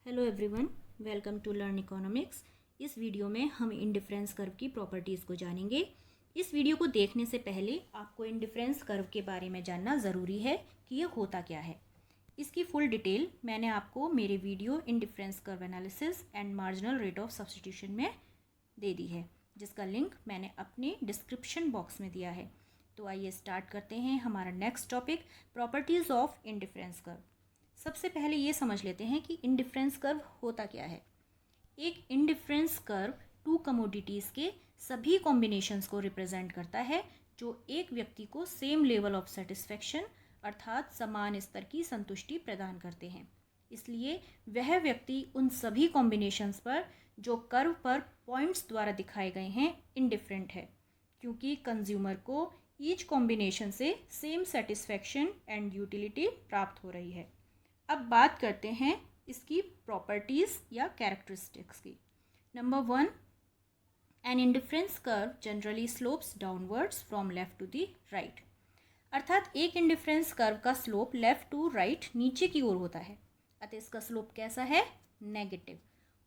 Hello everyone, welcome to learn economics. इस video में हम इंडिफरेंस कर्व की प्रॉपर्टीज़ को जानेंगे। इस वीडियो को देखने से पहले आपको इंडिफरेंस कर्व के बारे में जानना ज़रूरी है कि ये होता क्या है। इसकी फुल डिटेल मैंने आपको मेरे video indifference curve analysis and marginal rate of substitution में दे दी है, जिसका लिंक मैंने अपने डिस्क्रिप्शन बॉक्स में दिया है। तो आइए स्टार्ट करते हैं हमारा next topic, properties of indifference curve. सबसे पहले ये समझ लेते हैं कि इंडिफरेंस कर्व होता क्या है। एक इंडिफरेंस कर्व टू कमोडिटीज़ के सभी कॉम्बिनेशंस को रिप्रेजेंट करता है जो एक व्यक्ति को सेम लेवल ऑफ सेटिस्फेक्शन अर्थात समान स्तर की संतुष्टि प्रदान करते हैं। इसलिए वह व्यक्ति उन सभी कॉम्बिनेशंस पर जो कर्व पर पॉइंट्स द्वारा दिखाए गए हैं इंडिफरेंट है, क्योंकि कंज्यूमर को ईच कॉम्बिनेशन से सेम सेटिस्फेक्शन एंड यूटिलिटी प्राप्त हो रही है। अब बात करते हैं इसकी प्रॉपर्टीज़ या कैरेक्टरिस्टिक्स की। Number 1, an indifference curve generally slopes downwards from left to the right. अर्थात एक इंडिफरेंस कर्व का स्लोप लेफ्ट टू राइट नीचे की ओर होता है, अतः इसका स्लोप कैसा है? नेगेटिव।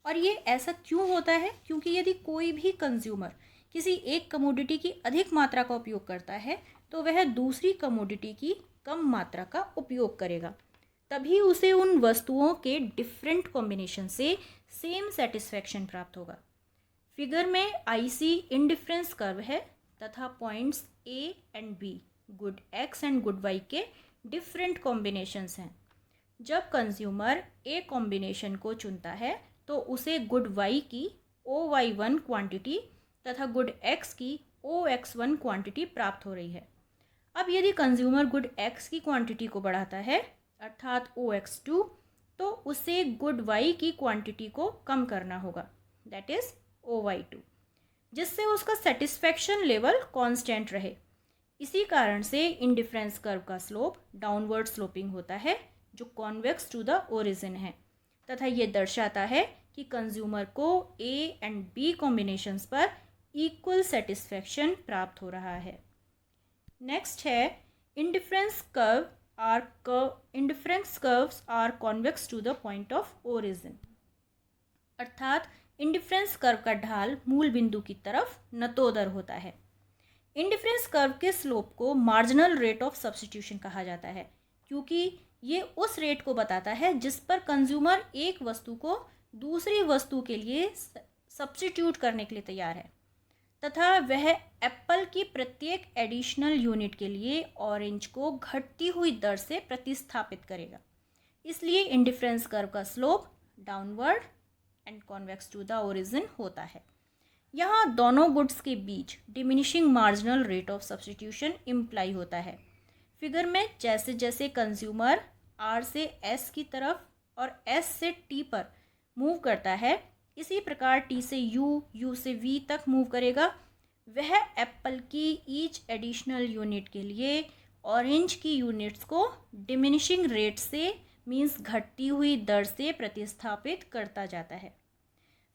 और ये ऐसा क्यों होता है? क्योंकि यदि कोई भी कंज्यूमर किसी एक कमोडिटी की अधिक मात्रा का उपयोग करता है तो वह दूसरी कमोडिटी की कम मात्रा का उपयोग करेगा, तभी उसे उन वस्तुओं के डिफरेंट कॉम्बिनेशन से सेम सेटिस्फेक्शन प्राप्त होगा। फिगर में आईसी इंडिफरेंस कर्व है तथा points A and B good X and good Y के डिफरेंट कॉम्बिनेशंस हैं। जब कंज्यूमर ए कॉम्बिनेशन को चुनता है तो उसे गुड वाई की OY1 क्वांटिटी तथा गुड एक्स की OX1 क्वांटिटी प्राप्त हो रही है। अब यदि कंज्यूमर गुड एक्स की क्वांटिटी को बढ़ाता है अर्थात OX2, तो उसे गुड वाई की क्वांटिटी को कम करना होगा, दैट इज OY2, जिससे उसका सेटिस्फेक्शन लेवल कांस्टेंट रहे। इसी कारण से इंडिफरेंस कर्व का स्लोप डाउनवर्ड स्लोपिंग होता है जो कॉन्वेक्स टू द ओरिजिन है, तथा ये दर्शाता है कि कंज्यूमर को A एंड B कॉम्बिनेशंस पर इक्वल सेटिस्फेक्शन प्राप्त हो रहा है। नेक्स्ट है indifference curves are convex to the point of origin. अर्थात इंडिफरेंस कर्व का ढाल मूल बिंदु की तरफ नतोदर होता है। इंडिफरेंस कर्व के स्लोप को मार्जिनल रेट ऑफ सब्स्टिट्यूशन कहा जाता है, क्योंकि ये उस रेट को बताता है जिस पर कंज्यूमर एक वस्तु को दूसरी वस्तु के लिए सब्स्टिट्यूट करने के लिए तैयार है, तथा वह एप्पल की प्रत्येक एडिशनल यूनिट के लिए ऑरेंज को घटती हुई दर से प्रतिस्थापित करेगा। इसलिए इंडिफरेंस कर्व का slope downward and convex to the origin होता है। यहाँ दोनों गुड्स के बीच diminishing marginal rate of substitution imply होता है। फिगर में जैसे जैसे कंज्यूमर R से S की तरफ और S से T पर मूव करता है, इसी प्रकार T से U, U से V तक मूव करेगा। वह एप्पल की ईच एडिशनल यूनिट के लिए ऑरेंज की यूनिट्स को डिमिनिशिंग रेट से मींस घटती हुई दर से प्रतिस्थापित करता जाता है।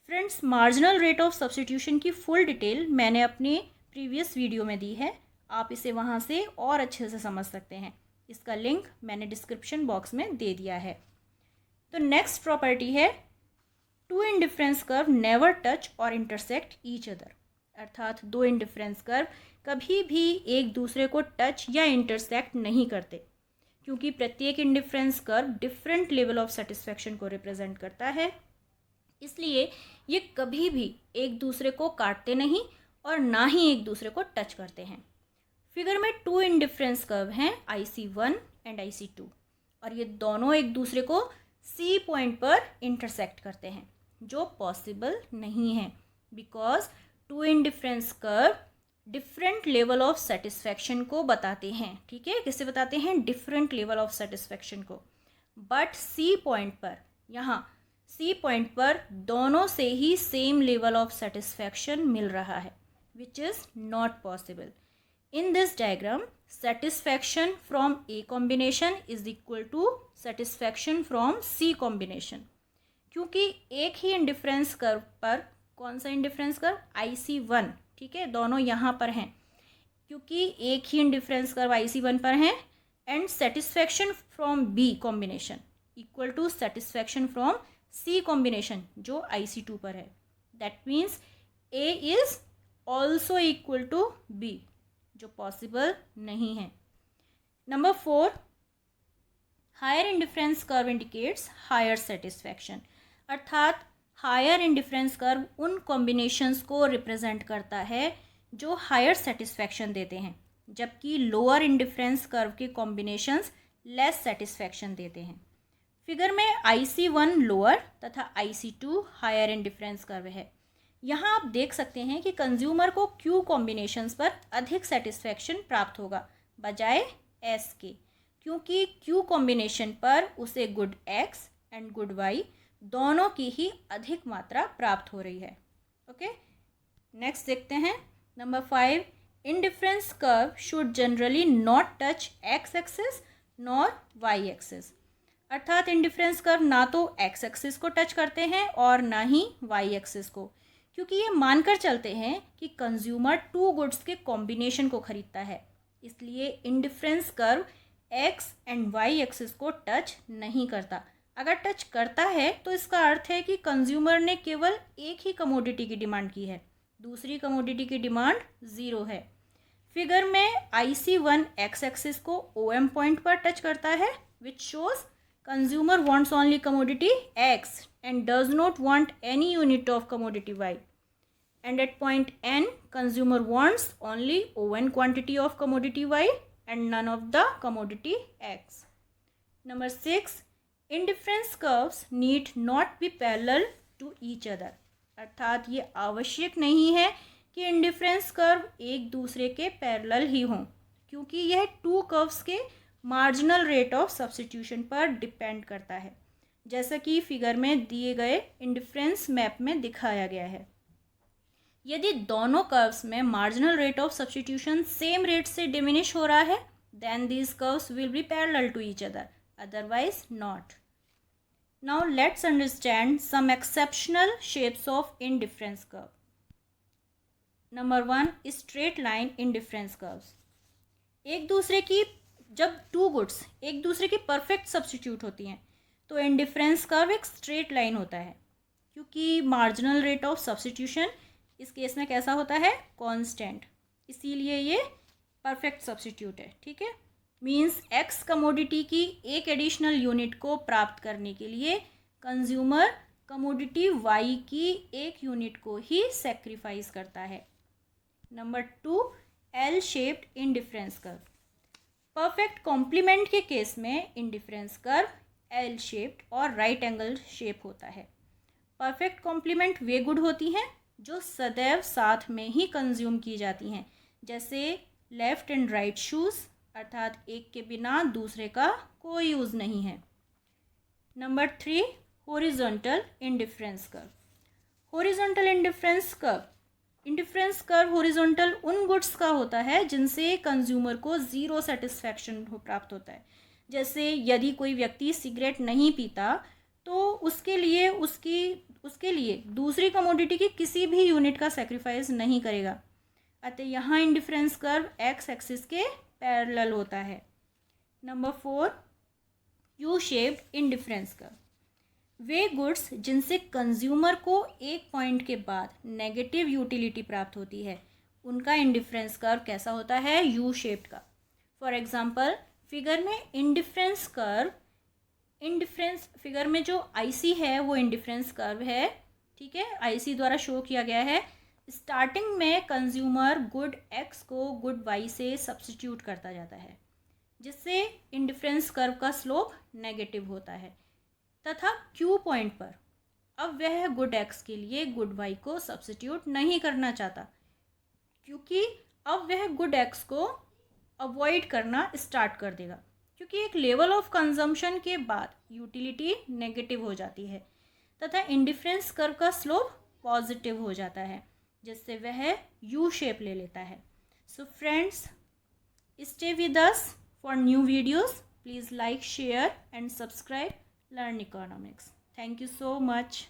Friends, marginal rate of substitution की फुल डिटेल मैंने अपने प्रीवियस वीडियो में दी है, आप इसे वहाँ से और अच्छे से समझ सकते हैं। इसका लिंक मैंने डिस्क्रिप्शन बॉक्स में दे दिया है। तो नेक्स्ट प्रॉपर्टी है two indifference curve never touch और इंटरसेक्ट ईच अदर। अर्थात दो इंडिफरेंस कर्व कभी भी एक दूसरे को टच या इंटरसेक्ट नहीं करते, क्योंकि प्रत्येक indifference curve different level of satisfaction को रिप्रेजेंट करता है। इसलिए ये कभी भी एक दूसरे को काटते नहीं और ना ही एक दूसरे को टच करते हैं। फिगर में टू इंडिफरेंस कर्व हैं IC1 एंड IC2, और ये दोनों एक दूसरे को C पॉइंट पर इंटरसेक्ट करते हैं, जो पॉसिबल नहीं है, because two indifference curve different level of satisfaction को बताते हैं। ठीक है, किसे बताते हैं? डिफरेंट लेवल ऑफ सेटिस्फेक्शन को। बट C पॉइंट पर, यहाँ C पॉइंट पर दोनों से ही सेम लेवल ऑफ सेटिस्फेक्शन मिल रहा है, which is not possible. In this diagram, satisfaction from A combination is equal to satisfaction from C combination, क्योंकि एक ही इंडिफरेंस कर्व पर, कौन सा इंडिफरेंस कर्व? IC1, ठीक है, दोनों यहाँ पर हैं, क्योंकि एक ही इंडिफरेंस कर्व IC1 पर हैं, and satisfaction from B combination equal to satisfaction from C combination जो IC2 पर है, that means A is also equal to B, जो पॉसिबल नहीं है। Number 4, higher indifference curve indicates higher satisfaction, अर्थात higher indifference curve उन combinations को represent करता है जो हायर सेटिस्फैक्शन देते हैं, जबकि लोअर इंडिफरेंस कर्व के कॉम्बिनेशंस लेस सेटिस्फैक्शन देते हैं। फिगर में IC1 लोअर तथा IC2 हायर इंडिफरेंस कर्व है। यहाँ आप देख सकते हैं कि कंज्यूमर को Q कॉम्बिनेशंस पर अधिक सेटिस्फैक्शन प्राप्त होगा बजाय S के, क्योंकि Q कॉम्बिनेशन पर उसे good X and good Y दोनों की ही अधिक मात्रा प्राप्त हो रही है। ओके, नेक्स्ट देखते हैं number 5, indifference curve should generally not touch X axis nor Y axis, अर्थात इंडिफरेंस कर्व ना तो X एक्सिस को टच करते हैं और ना ही Y एक्सिस को, क्योंकि ये मानकर चलते हैं कि कंज्यूमर 2 गुड्स के कॉम्बिनेशन को खरीदता है, इसलिए indifference curve X and Y axis को टच नहीं करता। अगर टच करता है तो इसका अर्थ है कि कंज्यूमर ने केवल एक ही कमोडिटी की डिमांड की है, दूसरी कमोडिटी की डिमांड 0 है। फिगर में IC1 X एक्सिस को OM पॉइंट पर टच करता है, which shows consumer wants only commodity X and does not want any unit of commodity Y. And at point N, consumer wants only ON quantity of commodity Y and none of the commodity X. Number 6, indifference curves need not be parallel to each other. अर्थात ये आवश्यक नहीं है कि indifference curve एक दूसरे के parallel ही हों, क्योंकि यह 2 कर्व्स के मार्जिनल रेट ऑफ सब्स्टिट्यूशन पर डिपेंड करता है, जैसा कि फिगर में दिए गए इंडिफरेंस मैप में दिखाया गया है। यदि दोनों कर्व्स में marginal rate of substitution same rate से डिमिनिश हो रहा है, then these curves will be parallel to each other, otherwise not. Now let's understand some exceptional shapes of indifference curve. Number 1, straight line indifference curves. एक दूसरे की जब 2 goods एक दूसरे की परफेक्ट सब्स्टिट्यूट होती हैं तो इंडिफरेंस कर्व एक स्ट्रेट लाइन होता है, क्योंकि मार्जिनल रेट ऑफ सब्स्टिट्यूशन इस केस में कैसा होता है, कांस्टेंट, इसीलिए ये परफेक्ट सब्स्टिट्यूट है। ठीक है, मींस X कमोडिटी की एक एडिशनल यूनिट को प्राप्त करने के लिए कंज्यूमर कमोडिटी Y की एक यूनिट को ही सेक्रीफाइस करता है। Number 2, L shaped indifference curve. Perfect complement के केस में इंडिफरेंस कर्व L शेप्ड और राइट एंगल शेप होता है। परफेक्ट कॉम्प्लीमेंट वे गुड होती हैं जो सदैव साथ में ही कंज्यूम की जाती हैं, जैसे लेफ्ट एंड राइट शूज़, अर्थात एक के बिना दूसरे का कोई यूज़ नहीं है। Number 3, horizontal indifference curve. Horizontal indifference curve horizontal उन गुड्स का होता है जिनसे कंज्यूमर को 0 सेटिस्फैक्शन प्राप्त होता है। जैसे यदि कोई व्यक्ति सिगरेट नहीं पीता तो उसके लिए दूसरी कमोडिटी की किसी भी यूनिट का सेक्रीफाइस नहीं करेगा, अतः यहाँ इंडिफरेंस कर्व X एक्सिस के पैरेलल होता है। Number 4, U shaped indifference curve. वे गुड्स जिनसे कंज्यूमर को एक पॉइंट के बाद नेगेटिव यूटिलिटी प्राप्त होती है, उनका इंडिफरेंस कर्व कैसा होता है, यू शेप्ड का। फॉर एग्जांपल, फिगर में फिगर में जो IC है वो इंडिफरेंस कर्व है। ठीक है, IC द्वारा शो किया गया है। स्टार्टिंग में कंज्यूमर गुड X को गुड Y से सब्स्टिट्यूट करता जाता है, जिससे इंडिफरेंस कर्व का स्लोप नेगेटिव होता है, तथा Q पॉइंट पर अब वह गुड X के लिए गुड Y को सब्स्टिट्यूट नहीं करना चाहता, क्योंकि अब वह गुड X को अवॉइड करना स्टार्ट कर देगा, क्योंकि एक लेवल ऑफ कंजम्पशन के बाद यूटिलिटी नेगेटिव हो जाती है तथा इंडिफरेंस कर्व का स्लोप पॉजिटिव हो जाता है, जिससे वह यू शेप ले लेता है। So friends, stay with us for new videos. Please like, share and subscribe learn economics. Thank you so much.